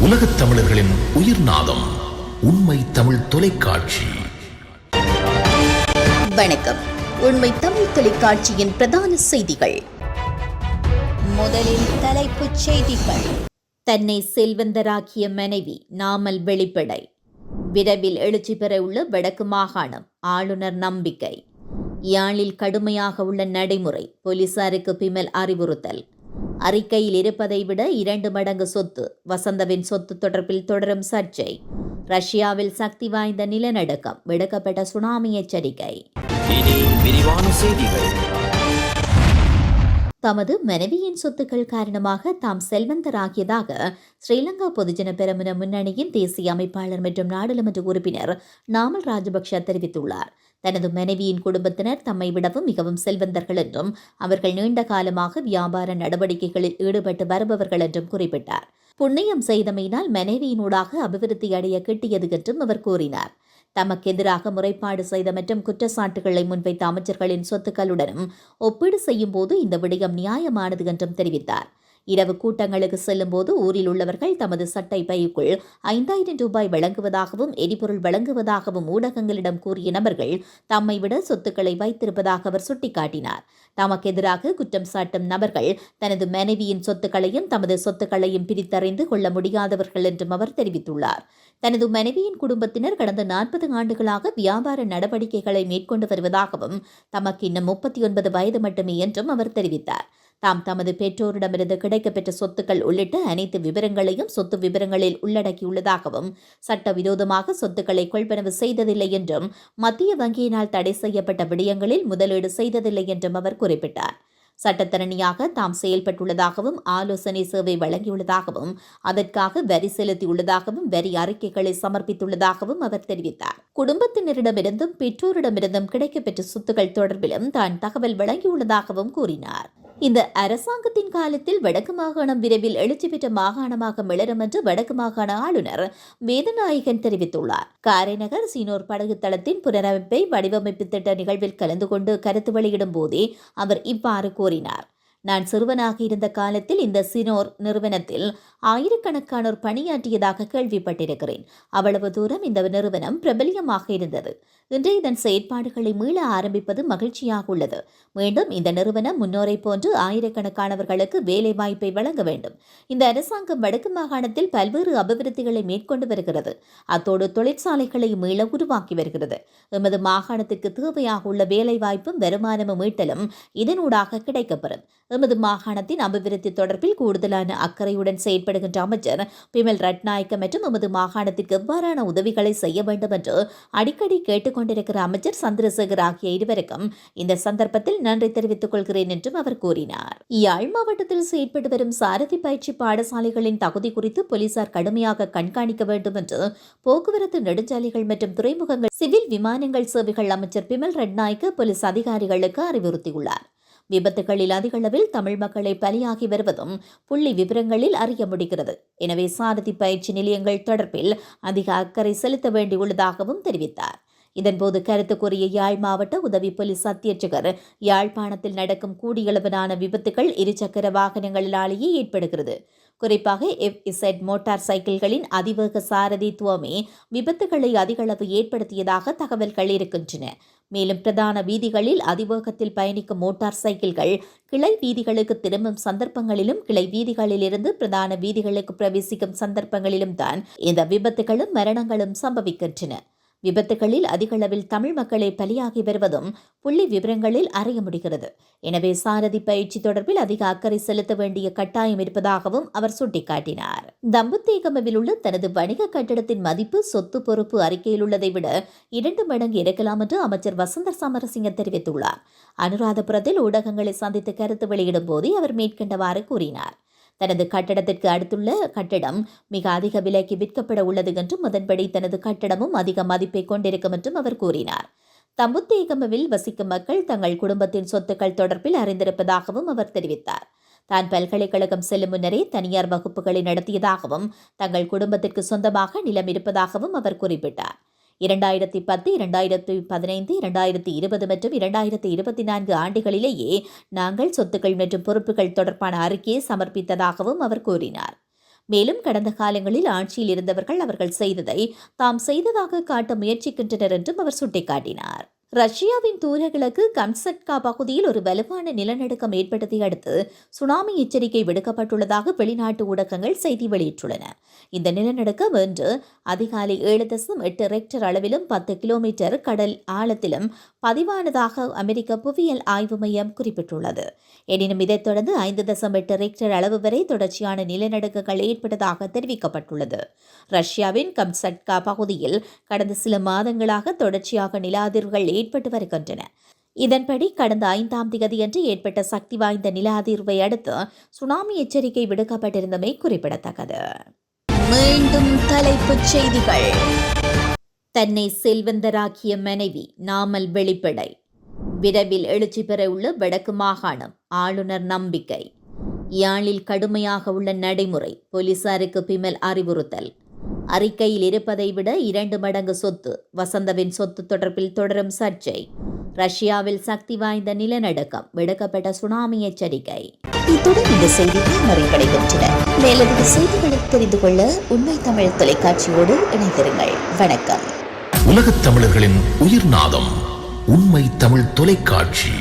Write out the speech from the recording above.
உலகத் தமிழர்களின் உயிர் நாதம் உண்மை தமிழ் தொலைக்காட்சி. வணக்கம். உண்மை தமிழ் தொலைக்காட்சியின் பிரதான செய்திகள். முதலில் தலைப்புச் செய்திகள். தன்னை செல்வந்தராக்கிய மனைவி நாமல் வெளிப்படை. விரைவில் எழுச்சி பெற உள்ள வடக்கு மாகாணம், ஆளுநர் நம்பிக்கை. யாழில் கடுமையாக உள்ள நடைமுறை, போலீசாருக்கு பிமல் அறிவுறுத்தல். அறிக்கையில் இருப்பதை விட 2 மடங்கு சொத்து, வசந்தவின் சொத்து தொடர்பில் தொடரும் சர்ச்சை. ரஷ்யாவில் சக்தி வாய்ந்த நிலநடுக்கம், விடுக்கப்பட்ட சுனாமி எச்சரிக்கை. இனி விரிவான செய்திகள். தமது மனைவியின் சொத்துக்கள் காரணமாக தாம் செல்வந்தராகியதாக ஸ்ரீலங்கா பொதுஜன பெரமுன முன்னணியின் தேசிய அமைப்பாளர் மற்றும் நாடாளுமன்ற உறுப்பினர் நாமல் ராஜபக்ஷ தெரிவித்துள்ளார். தனது மனைவியின் குடும்பத்தினர் தம்மை விடவும் மிகவும் செல்வந்தர்கள் என்றும் அவர்கள் நீண்ட காலமாக வியாபார நடவடிக்கைகளில் ஈடுபட்டு வருபவர்கள் என்றும் குறிப்பிட்டார். புண்ணியம் செய்தமையினால் மனைவியினூடாக அபிவிருத்தி அடைய கிட்டியது என்றும் அவர் கூறினார். தமக்கு எதிராக முறைப்பாடு செய்த மற்றும் குற்றச்சாட்டுகளை முன்வைத்த அமைச்சர்களின் சொத்துக்களுடனும் ஒப்பீடு செய்யும் போது இந்த விடயம் நியாயமானது என்றும் தெரிவித்தார். இரவு கூட்டங்களுக்கு செல்லும் போது ஊரில் உள்ளவர்கள் தமது சட்டை பைக்குள் 5000 ரூபாய் வழங்குவதாகவும் எரிபொருள் வழங்குவதாகவும் ஊடகங்களிடம் கூறிய நபர்கள் தம்மை விட சொத்துக்களை வைத்திருப்பதாக அவர் சுட்டிக்காட்டினார். தமக்கு எதிராக குற்றம் சாட்டும் நபர்கள் தனது மனைவியின் சொத்துக்களையும் தமது சொத்துக்களையும் பிரித்தறிந்து கொள்ள முடியாதவர்கள் என்றும் அவர் தெரிவித்துள்ளார். தனது மனைவியின் குடும்பத்தினர் கடந்த 40 ஆண்டுகளாக வியாபார நடவடிக்கைகளை மேற்கொண்டு வருவதாகவும் தமக்கு இன்னும் 39 வயது மட்டுமே என்றும் அவர் தெரிவித்தார். தாம் தமது பெற்றோரிடமிருந்து கிடைக்கப்பெற்ற சொத்துக்கள் உள்ளிட்ட அனைத்து விவரங்களையும் சொத்து விவரங்களில் உள்ளடக்கியுள்ளதாகவும் சட்டவிரோதமாக சொத்துக்களை கொள்வனவு செய்ததில்லை என்றும் மத்திய வங்கியினால் தடை செய்யப்பட்ட விடயங்களில் முதலீடு செய்ததில்லை என்றும் அவர் குறிப்பிட்டார். சட்டத்தரணியாக தாம் செயல்பட்டுள்ளதாகவும் ஆலோசனை சேவை வழங்கியுள்ளதாகவும் அதற்காக வரி செலுத்தியுள்ளதாகவும் வரி அறிக்கைகளை சமர்ப்பித்துள்ளதாகவும் அவர் தெரிவித்தார். குடும்பத்தினரிடமிருந்தும் பெற்றோரிடமிருந்தும் கிடைக்கப்பெற்ற சொத்துக்கள் தொடர்பிலும் தான் தகவல் வழங்கியுள்ளதாகவும் கூறினார். இந்த அரசாங்கத்தின் காலத்தில் வடக்கு மாகாணம் விரைவில் எழுச்சி பெற்ற மாகாணமாக மிளரும் என்று வடக்கு மாகாண ஆளுநர் வேதநாயகன் தெரிவித்துள்ளார். காரைநகர் சீனோர் படகு தளத்தின் புனரமைப்பை வடிவமைப்பு திட்ட நிகழ்வில் கலந்து கொண்டு கருத்து வெளியிடும் போதே அவர் இவ்வாறு கூறினார். நான் சிறுவனாக இருந்த காலத்தில் இந்த சினோர் நிறுவனத்தில் ஆயிரக்கணக்கானோர் பணியாற்றியதாக கேள்விப்பட்டிருக்கிறேன். அவ்வளவு தூரம் இந்த நிறுவனம் பிரபலியமாக இருந்தது. இன்று இதன் செயற்பாடுகளை மீள ஆரம்பிப்பது மகிழ்ச்சியாக உள்ளது. மீண்டும் இந்த நிறுவனம் முன்னோரை போன்று ஆயிரக்கணக்கானவர்களுக்கு வேலை வாய்ப்பை வழங்க வேண்டும். இந்த அரசாங்கம் வடக்கு மாகாணத்தில் பல்வேறு அபிவிருத்திகளை மேற்கொண்டு வருகிறது. அத்தோடு தொழிற்சாலைகளை மீள உருவாக்கி வருகிறது. எமது மாகாணத்திற்கு தேவையாக உள்ள வேலை வாய்ப்பும் வருமானமும் ஈட்டலும் இதனூடாக கிடைக்கப்பெறும். எமது மாகாணத்தின் அபிவிருத்தி தொடர்பில் கூடுதலான அக்கறையுடன் செயற்படுகின்ற அமைச்சர் பிமல் ரட்நாயக்க மற்றும் எமது மாகாணத்திற்கு எவ்வாறான உதவிகளை செய்ய வேண்டும் என்று அடிக்கடி கேட்டுக்கொண்டிருக்கிற அமைச்சர் சந்திரசேகர் ஆகிய இருவருக்கும் இந்த சந்தர்ப்பத்தில் நன்றி தெரிவித்துக் கொள்கிறேன் என்றும் அவர் கூறினார். யாழ் மாவட்டத்தில் செயற்பட்டு வரும் சாரதி பயிற்சி பாடசாலைகளின் தகுதி குறித்து போலீசார் கடுமையாக கண்காணிக்க வேண்டும் என்று போக்குவரத்து நெடுஞ்சாலைகள் மற்றும் துறைமுகங்கள் சிவில் விமானங்கள் சேவைகள் அமைச்சர் பிமல் ரட்நாயக்க போலீஸ் அதிகாரிகளுக்கு அறிவுறுத்தியுள்ளார். விபத்துகளில் அதிகளவில் தமிழ் மக்களை பலியாகி வருவதும் புள்ளி விவரங்களில் அறிய முடிகிறது. எனவே சாரதி பயிற்சி நிலையங்கள் தொடர்பில் அதிக அக்கறை செலுத்த வேண்டியுள்ளதாகவும் தெரிவித்தார். இதன்போது கருத்து கூறிய யாழ் மாவட்ட உதவி போலீஸ் அத்தியட்சகர் யாழ்ப்பாணத்தில் நடக்கும் கூடியளவிலான விபத்துகள் இருசக்கர வாகனங்களாலேயே ஏற்படுகிறது. குறிப்பாக FZ மோட்டார் சைக்கிள்களின் அதிவேக சாரதித்துவமே விபத்துகளை அதிகளவு ஏற்படுத்தியதாக தகவல்கள் இருக்கின்றன. மேலும் பிரதான வீதிகளில் அதிவேகத்தில் பயணிக்கும் மோட்டார் சைக்கிள்கள் கிளை வீதிகளுக்கு திரும்பும் சந்தர்ப்பங்களிலும் கிளை வீதிகளிலிருந்து பிரதான வீதிகளுக்கு பிரவேசிக்கும் சந்தர்ப்பங்களிலும் தான் இந்த விபத்துகளும் மரணங்களும் சம்பவிக்கின்றன. விபத்துகளில் அதிகளவில் தமிழ் மக்களை பலியாகி வருவதும் புள்ளி விவரங்களில் அறிய முடிகிறது. எனவே சாரதி பயிற்சி தொடர்பில் அதிக அக்கறை செலுத்த வேண்டிய கட்டாயம் இருப்பதாகவும் அவர் சுட்டிக்காட்டினார். தம்புத்தேகமவில் உள்ள தனது வணிக கட்டடத்தின் மதிப்பு சொத்து பொறுப்பு அறிக்கையில் உள்ளதை விட 2 மடங்கு இருக்கலாம் என்று அமைச்சர் வசந்த சமரசிங்க தெரிவித்துள்ளார். அனுராதபுரத்தில் ஊடகங்களை சந்தித்து கருத்து வெளியிடும் போது அவர் மேற்கண்டவாறு கூறினார். தனது கட்டடத்திற்கு அடுத்துள்ள கட்டடம் மிக அதிக விலைக்கு விற்கப்பட உள்ளது என்றும் அதன்படி தனது கட்டடமும் அதிக மதிப்பை கொண்டிருக்கும் என்றும் அவர் கூறினார். தம்புத்தேகமவில் வசிக்கும் மக்கள் தங்கள் குடும்பத்தின் சொத்துக்கள் தொடர்பில் அறிந்திருப்பதாகவும் அவர் தெரிவித்தார். தான் பல்கலைக்கழகம் செல்லும் முன்னரே தனியார் வகுப்புகளை நடத்தியதாகவும் தங்கள் குடும்பத்திற்கு சொந்தமாக நிலம் இருப்பதாகவும் அவர் குறிப்பிட்டார். 2010, 2015, 2020 மற்றும் 2024 ஆண்டுகளிலேயே நாங்கள் சொத்துக்கள் மற்றும் பொறுப்புகள் தொடர்பான அறிக்கையை சமர்ப்பித்ததாகவும் அவர் கூறினார். மேலும் கடந்த காலங்களில் ஆட்சியில் இருந்தவர்கள் அவர்கள் செய்ததை தாம் செய்ததாக காட்ட முயற்சிக்கின்றனர் என்றும் அவர் சுட்டிக்காட்டினார். ரஷ்யாவின் தூரகிழக்கு கம்சட்கா பகுதியில் ஒரு வலுவான நிலநடுக்கம் ஏற்பட்டதை அடுத்து சுனாமி எச்சரிக்கை விடுக்கப்பட்டுள்ளதாக வெளிநாட்டு ஊடகங்கள் செய்தி வெளியிட்டுள்ளன. இந்த நிலநடுக்கம் இன்று அதிகாலை 7.8 ரெக்டர் அளவிலும் 10 கிலோமீட்டர் கடல் ஆழத்திலும் பதிவானதாக அமெரிக்க புவியியல் ஆய்வு மையம் குறிப்பிட்டுள்ளது. எனினும் இதைத் தொடர்ந்து 5.8 ரெக்டர் அளவு வரை தொடர்ச்சியான நிலநடுக்கங்கள் ஏற்பட்டதாக தெரிவிக்கப்பட்டுள்ளது. ரஷ்யாவின் கம்சட்கா பகுதியில் கடந்த சில மாதங்களாக தொடர்ச்சியாக நில அதிர்வுகள் ஏற்பட்டு வருகின்றன. இதன்படி கடந்த 5ஆம் தேதியன்று ஏற்பட்ட சக்தி வாய்ந்த நில அதிர்வை அடுத்து சுனாமி எச்சரிக்கை விடுக்கப்பட்டிருந்தமை குறிப்பிடத்தக்கது. மீண்டும் தலைப்புச் செய்திகள். தன்னை செல்வந்தராக்கிய மனைவி நாமல் வெளிப்படை. விரைவில் எழுச்சி பெற உள்ள வடக்கு மாகாணம், ஆளுநர் நம்பிக்கை. யாழில் கடுமையாக உள்ள நடைமுறை, போலீசாருக்கு பிமல் அறிவுறுத்தல். அறிக்கையில் இருப்பதை விட 2 மடங்கு சொத்து, வசந்தவின் சொத்து தொடர்பில் தொடரும் சர்ச்சை. ரஷ்யாவில் சக்தி வாய்ந்த நிலநடுக்கம், விடுக்கப்பட்ட சுனாமி எச்சரிக்கை. இத்துடன் இந்த செய்திகள் நிறைவடைகின்றன. மேலதிக செய்திகளை தெரிந்து கொள்ள உண்மை தமிழ் தொலைக்காட்சியோடு இணைந்திருங்கள். வணக்கம். உலகத் தமிழர்களின் உயிர்நாதம் உண்மை தமிழ் தொலைக்காட்சி.